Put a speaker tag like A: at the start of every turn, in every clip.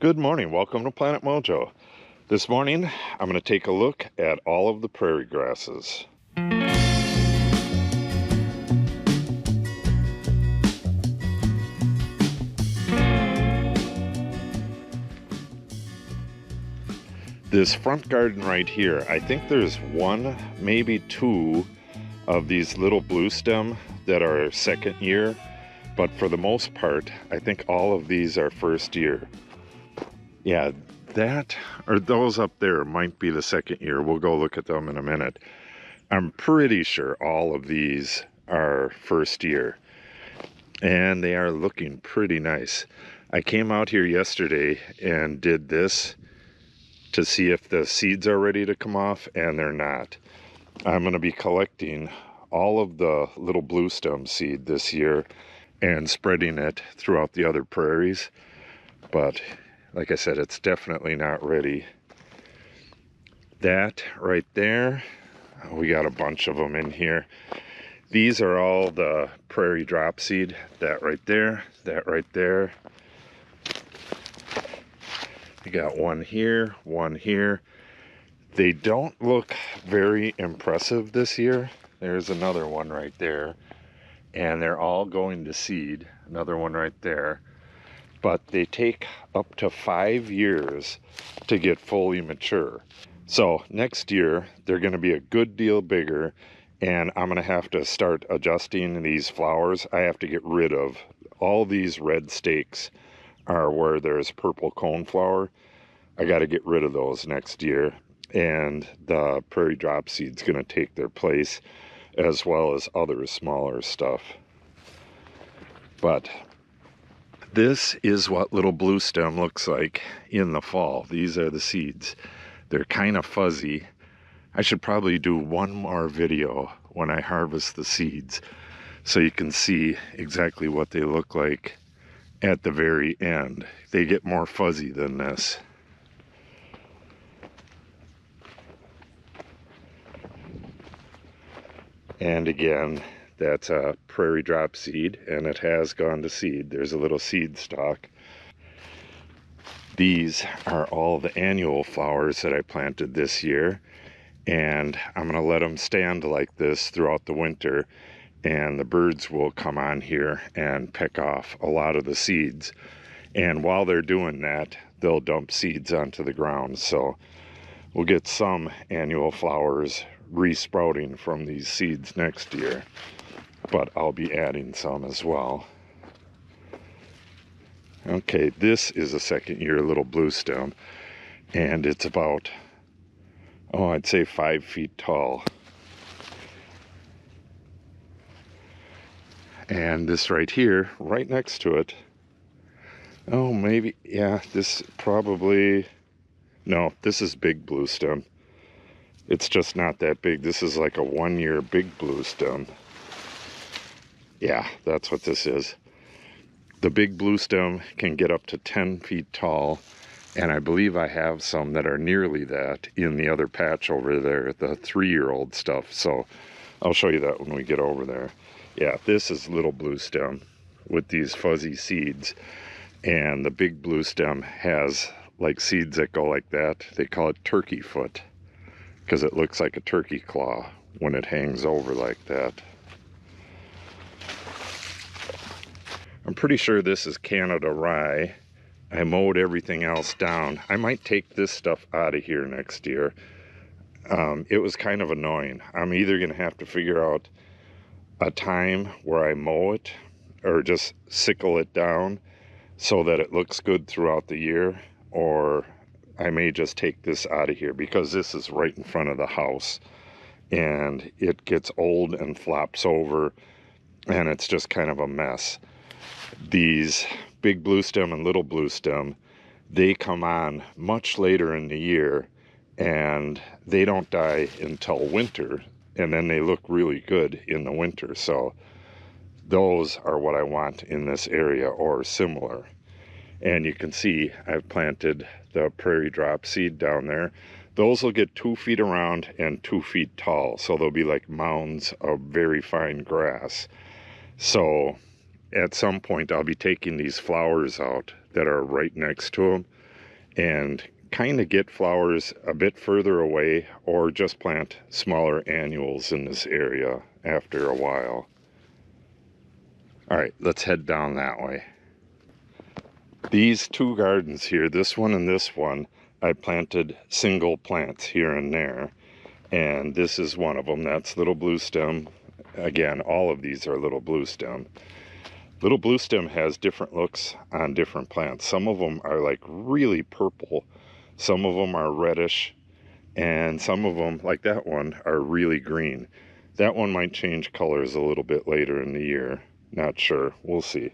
A: Good morning, welcome to Planet Mojo. This morning I'm going to take a look at all of the prairie grasses. This front garden right here, I think there's one, maybe two of these little blue stem that are second year, but for the most part, I think all of these are first year. Yeah, that or those up there might be the second year. We'll go look at them in a minute. I'm pretty sure all of these are first year, and they are looking pretty nice. I came out here yesterday and did this to see if the seeds are ready to come off, and they're not. I'm going to be collecting all of the little blue stem seed this year and spreading it throughout the other prairies, but like I said, it's definitely not ready. That right there, we got a bunch of them in here. These are all the prairie drop seed. That right there, that right there. You got one here, one here. They don't look very impressive this year. There's another one right there. And they're all going to seed. Another one right there. But they take up to 5 years to get fully mature. So next year, they're going to be a good deal bigger, and I'm going to have to start adjusting these flowers. I have to get rid of all these red stakes are where there's purple coneflower. I got to get rid of those next year, and the prairie drop seed's going to take their place, as well as other smaller stuff. But this is what little blue stem looks like in the fall. These are the seeds. They're kind of fuzzy. I should probably do one more video when I harvest the seeds so you can see exactly what they look like at the very end. They get more fuzzy than this. And again, that's a prairie drop seed, and it has gone to seed. There's a little seed stalk. These are all the annual flowers that I planted this year, and I'm going to let them stand like this throughout the winter, and the birds will come on here and pick off a lot of the seeds. And while they're doing that, they'll dump seeds onto the ground. So we'll get some annual flowers resprouting from these seeds next year, but I'll be adding some as well. Okay, this is a second year little blue stem, and it's about, I'd say 5 feet tall. And this right here, right next to it, maybe, yeah, this probably, no, this is big blue stem. It's just not that big. This is like a 1 year big blue stem. Yeah, that's what this is. The big blue stem can get up to 10 feet tall, and I believe I have some that are nearly that in the other patch over there, the 3-year-old stuff. So I'll show you that when we get over there. Yeah, this is little blue stem with these fuzzy seeds, and the big blue stem has like seeds that go like that. They call it turkey foot because it looks like a turkey claw when it hangs over like that. I'm pretty sure this is Canada rye. I mowed everything else down. I might take this stuff out of here next year. It was kind of annoying. I'm either going to have to figure out a time where I mow it or just sickle it down so that it looks good throughout the year, or I may just take this out of here because this is right in front of the house and it gets old and flops over, and it's just kind of a mess. These big blue stem and little blue stem, they come on much later in the year, and they don't die until winter, and then they look really good in the winter. So those are what I want in this area, or similar. And you can see I've planted the prairie drop seed down there. Those will get 2 feet around and 2 feet tall, so they'll be like mounds of very fine grass. So at some point I'll be taking these flowers out that are right next to them and kind of get flowers a bit further away, or just plant smaller annuals in this area after a while. All right, let's head down that way. These two gardens here, this one and this one, I planted single plants here and there, and this is one of them. That's little blue stem. Again, all of these are little blue stem. Little blue stem has different looks on different plants. Some of them are like really purple, some of them are reddish, and some of them, like that one, are really green. That one might change colors a little bit later in the year. Not sure, we'll see.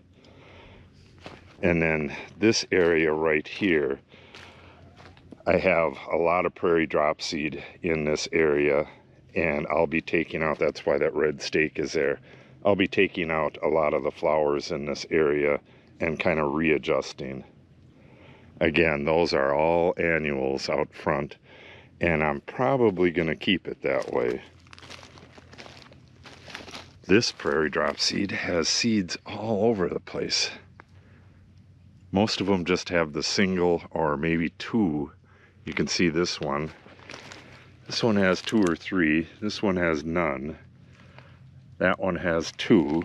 A: And then this area right here, I have a lot of prairie drop seed in this area, and I'll be taking out, that's why that red stake is there. I'll be taking out a lot of the flowers in this area and kind of readjusting. Again, those are all annuals out front, and I'm probably going to keep it that way. This prairie drop seed has seeds all over the place. Most of them just have the single or maybe two. You can see this one. This one has 2 or 3. This one has none. That one has 2.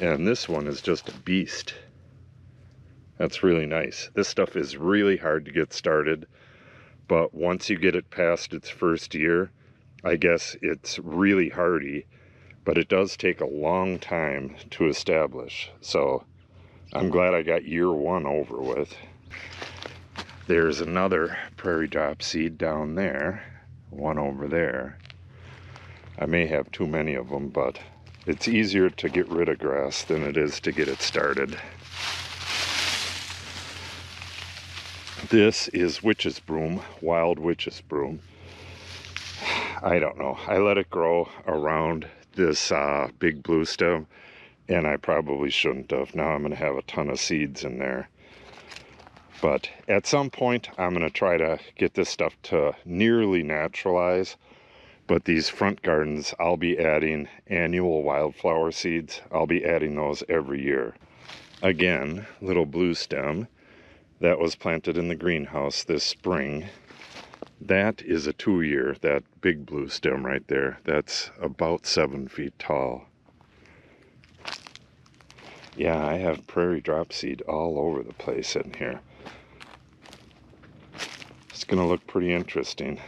A: And this one is just a beast. That's really nice. This stuff is really hard to get started, but once you get it past its first year, I guess it's really hardy, but it does take a long time to establish. So I'm glad I got year 1 over with. There's another prairie drop seed down there, one over there. I may have too many of them, but it's easier to get rid of grass than it is to get it started. This is witch's broom, wild witch's broom. I don't know. I let it grow around this big blue stem, and I probably shouldn't have. Now I'm going to have a ton of seeds in there. But at some point, I'm going to try to get this stuff to nearly naturalize. But these front gardens, I'll be adding annual wildflower seeds. I'll be adding those every year. Again, little blue stem that was planted in the greenhouse this spring. That is a 2-year, that big blue stem right there. That's about 7 feet tall. Yeah, I have prairie drop seed all over the place in here. It's gonna look pretty interesting.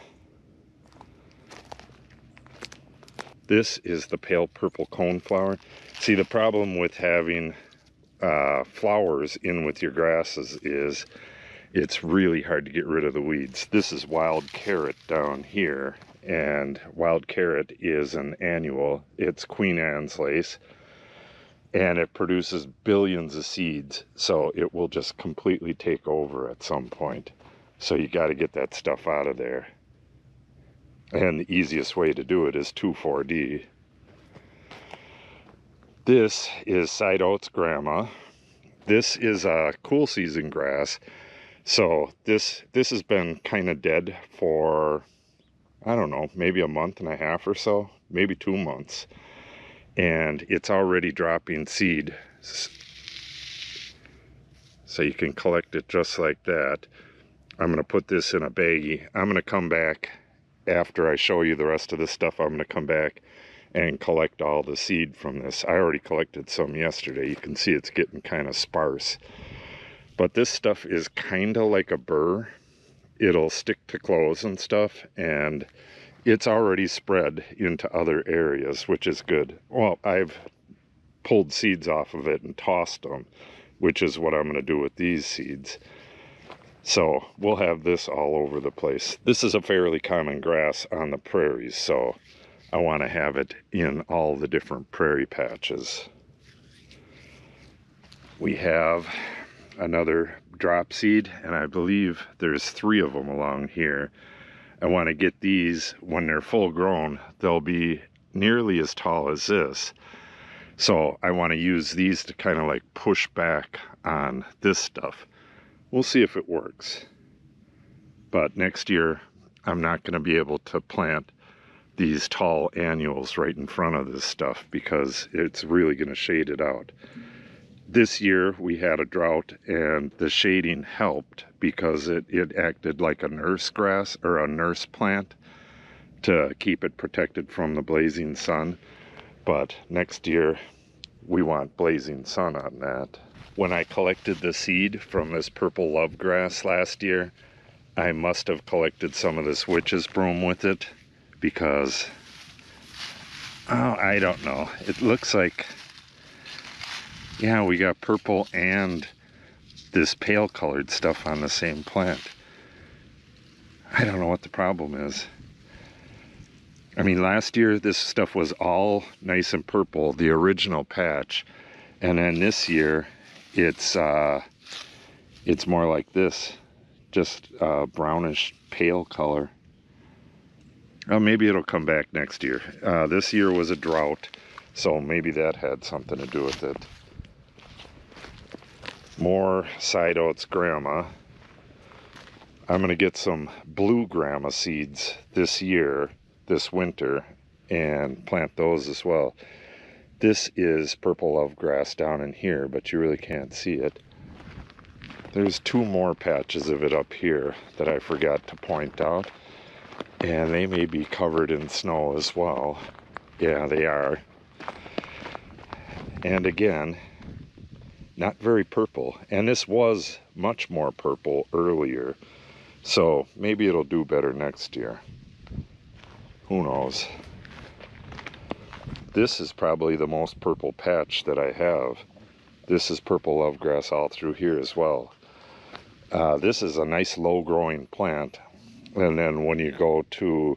A: This is the pale purple coneflower. See, the problem with having flowers in with your grasses is it's really hard to get rid of the weeds. This is wild carrot down here, and wild carrot is an annual. It's Queen Anne's lace, and it produces billions of seeds, so it will just completely take over at some point. So you got to get that stuff out of there. And the easiest way to do it is 2,4-D. This is side oats grandma. This is a cool season grass. So this has been kind of dead for, I don't know, maybe a month and a half or so, maybe 2 months. And it's already dropping seed. So you can collect it just like that. I'm going to put this in a baggie. I'm going to come back after I show you the rest of this stuff. I'm going to come back and collect all the seed from this. I already collected some yesterday. You can see it's getting kind of sparse. But this stuff is kind of like a burr. It'll stick to clothes and stuff, and it's already spread into other areas, which is good. Well, I've pulled seeds off of it and tossed them, which is what I'm going to do with these seeds. So we'll have this all over the place. This is a fairly common grass on the prairies, so I want to have it in all the different prairie patches. We have another drop seed, and I believe there's 3 of them along here. I want to get these, when they're full grown, they'll be nearly as tall as this. So I want to use these to kind of like push back on this stuff. We'll see if it works. But next year, I'm not going to be able to plant these tall annuals right in front of this stuff because it's really going to shade it out. This year we had a drought and the shading helped because it acted like a nurse grass or a nurse plant to keep it protected from the blazing sun. But next year we want blazing sun on that. When I collected the seed from this purple love grass last year, I must have collected some of this witch's broom with it because, oh, I don't know. It looks like, yeah, we got purple and this pale colored stuff on the same plant. I don't know what the problem is. I mean, last year this stuff was all nice and purple, the original patch, and then this year it's more like this, just brownish pale color. Maybe it'll come back next year. This year was a drought, so maybe that had something to do with it. More side oats grama. I'm gonna get some blue grama seeds this year, this winter, and plant those as well. This is purple love grass down in here, but you really can't see it. There's two more patches of it up here that I forgot to point out, and they may be covered in snow as well. Yeah, they are. And again, not very purple, and this was much more purple earlier, so maybe it'll do better next year. Who knows? This is probably the most purple patch that I have. This is purple love grass all through here as well. This is a nice low growing plant, and then when you go to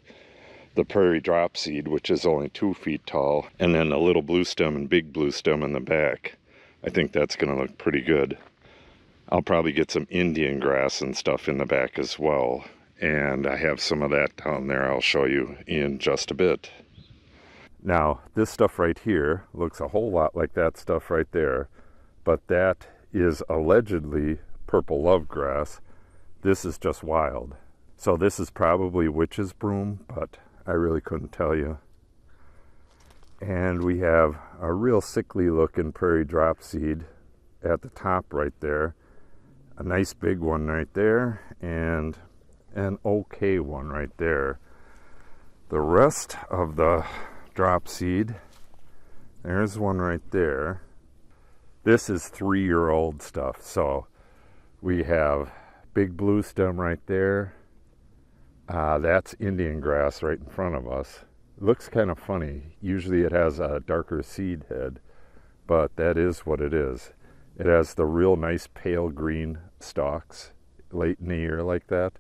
A: the prairie drop seed, which is only 2 feet tall, and then a little blue stem and big blue stem in the back, I think that's going to look pretty good. I'll probably get some Indian grass and stuff in the back as well, and I have some of that down there I'll show you in just a bit. Now, this stuff right here looks a whole lot like that stuff right there, but that is allegedly purple love grass. This is just wild. So this is probably witch's broom, but I really couldn't tell you. And we have a real sickly looking prairie drop seed at the top right there. A nice big one right there, and an okay one right there. The rest of the drop seed, there's one right there. This is 3-year-old stuff, so we have big blue stem right there. That's Indian grass right in front of us. It looks kind of funny. Usually it has a darker seed head, but that is what it is. It has the real nice pale green stalks late in the year like that.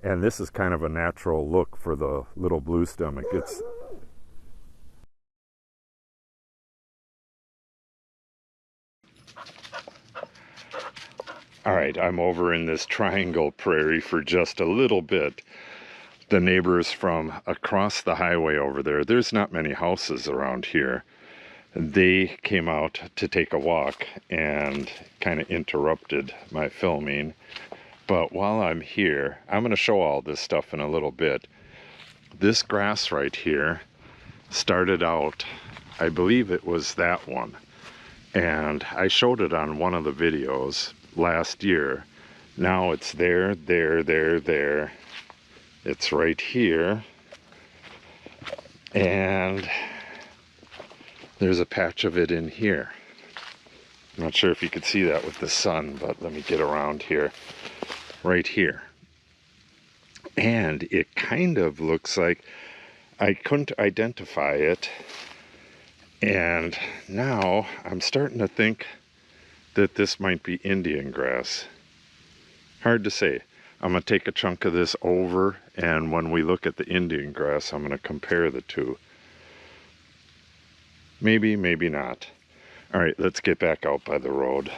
A: And this is kind of a natural look for the little blue stem. It gets... All right, I'm over in this triangle prairie for just a little bit. The neighbors from across the highway over there, there's not many houses around here. They came out to take a walk and kind of interrupted my filming. But while I'm here, I'm going to show all this stuff in a little bit. This grass right here started out, I believe it was that one. And I showed it on one of the videos last year. Now it's there. It's right here. And there's a patch of it in here. I'm not sure if you could see that with the sun, but let me get around here. Right here. And it kind of looks like, I couldn't identify it. And now I'm starting to think that this might be Indian grass. Hard to say. I'm going to take a chunk of this over, and when we look at the Indian grass, I'm going to compare the two. Maybe, maybe not. All right, let's get back out by the road.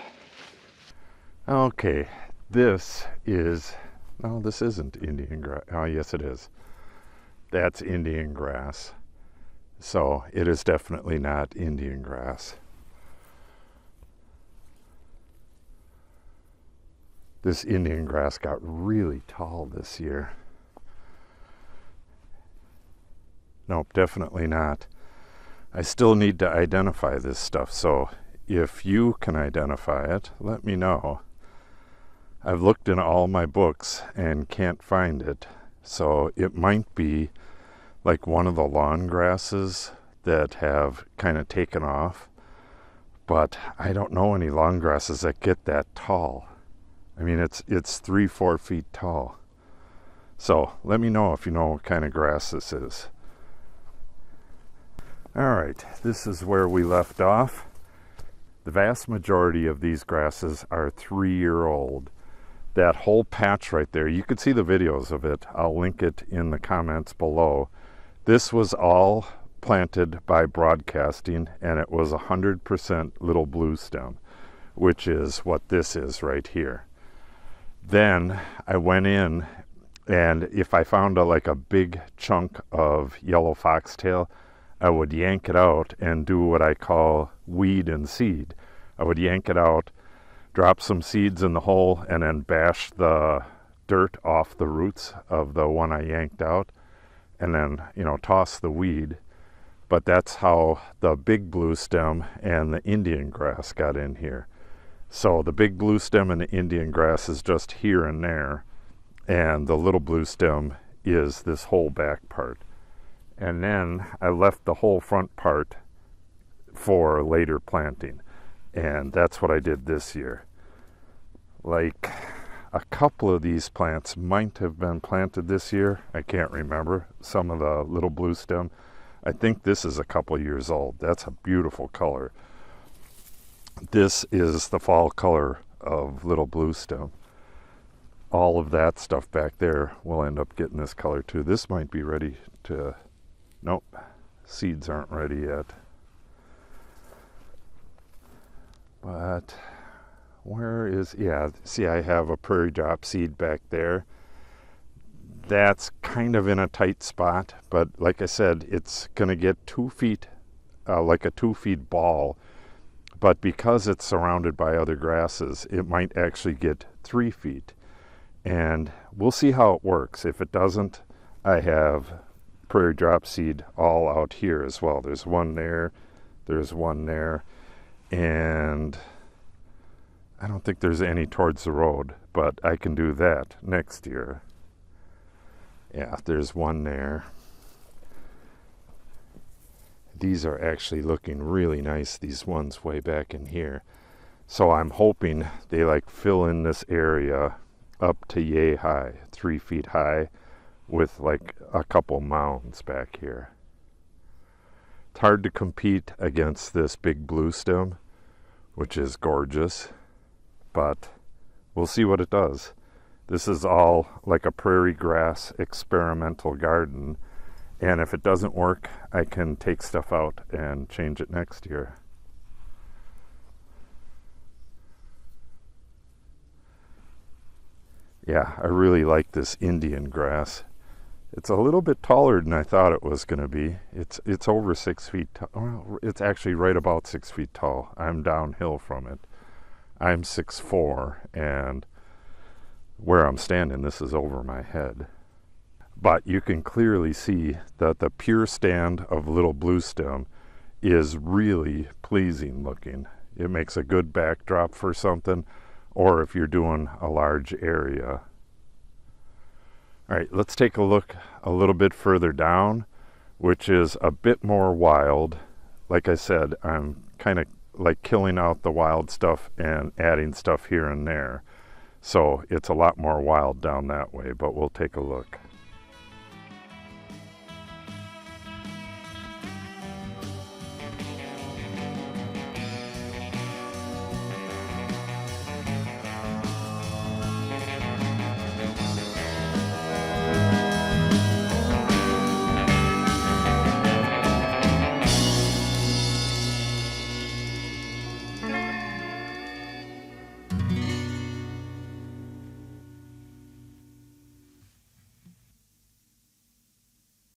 A: Okay, this is, no, this isn't Indian grass. Oh, yes, it is. That's Indian grass. So it is definitely not Indian grass. This Indian grass got really tall this year. Nope, definitely not. I still need to identify this stuff. So if you can identify it, let me know. I've looked in all my books and can't find it. So it might be like one of the lawn grasses that have kind of taken off. But I don't know any lawn grasses that get that tall. I mean, it's 3-4 feet tall. So let me know if you know what kind of grass this is. All right, this is where we left off. The vast majority of these grasses are 3-year-old. That whole patch right there, you could see the videos of it. I'll link it in the comments below. This was all planted by broadcasting, and it was 100% little blue stem, which is what this is right here. Then I went in, and if I found like a big chunk of yellow foxtail, I would yank it out and do what I call weed and seed. I would yank it out, drop some seeds in the hole, and then bash the dirt off the roots of the one I yanked out, and then, toss the weed. But that's how the big blue stem and the Indian grass got in here. So the big blue stem and the Indian grass is just here and there, and the little blue stem is this whole back part. And then I left the whole front part for later planting, and that's what I did this year. Like a couple of these plants might have been planted this year. I can't remember. Some of the little blue stem. I think this is a couple years old. That's a beautiful color. This is the fall color of little blue stem. All of that stuff back there will end up getting this color too. This might be ready to... Nope, seeds aren't ready yet. But where is... Yeah, see, I have a prairie drop seed back there. That's kind of in a tight spot, but like I said, it's going to get 2 feet, like a 2 feet ball. But because it's surrounded by other grasses, it might actually get 3 feet. And we'll see how it works. If it doesn't, I have prairie drop seed all out here as well. There's one there, there's one there, and I don't think there's any towards the road, but I can do that next year. Yeah, there's one there. These are actually looking really nice, these ones way back in here. So I'm hoping they fill in this area up to yay high, 3 feet high, with a couple mounds back here. It's hard to compete against this big blue stem, which is gorgeous, but we'll see what it does. This is all like a prairie grass experimental garden. And if it doesn't work, I can take stuff out and change it next year. Yeah, I really like this Indian grass. It's a little bit taller than I thought it was going to be. It's over 6 feet tall. Well, it's actually right about 6 feet tall. I'm downhill from it. I'm 6'4", and where I'm standing, this is over my head. But you can clearly see that the pure stand of little blue stem is really pleasing looking. It makes a good backdrop for something, or if you're doing a large area. All right, let's take a look a little bit further down, which is a bit more wild. Like I said, I'm kind of killing out the wild stuff and adding stuff here and there. So it's a lot more wild down that way, but we'll take a look.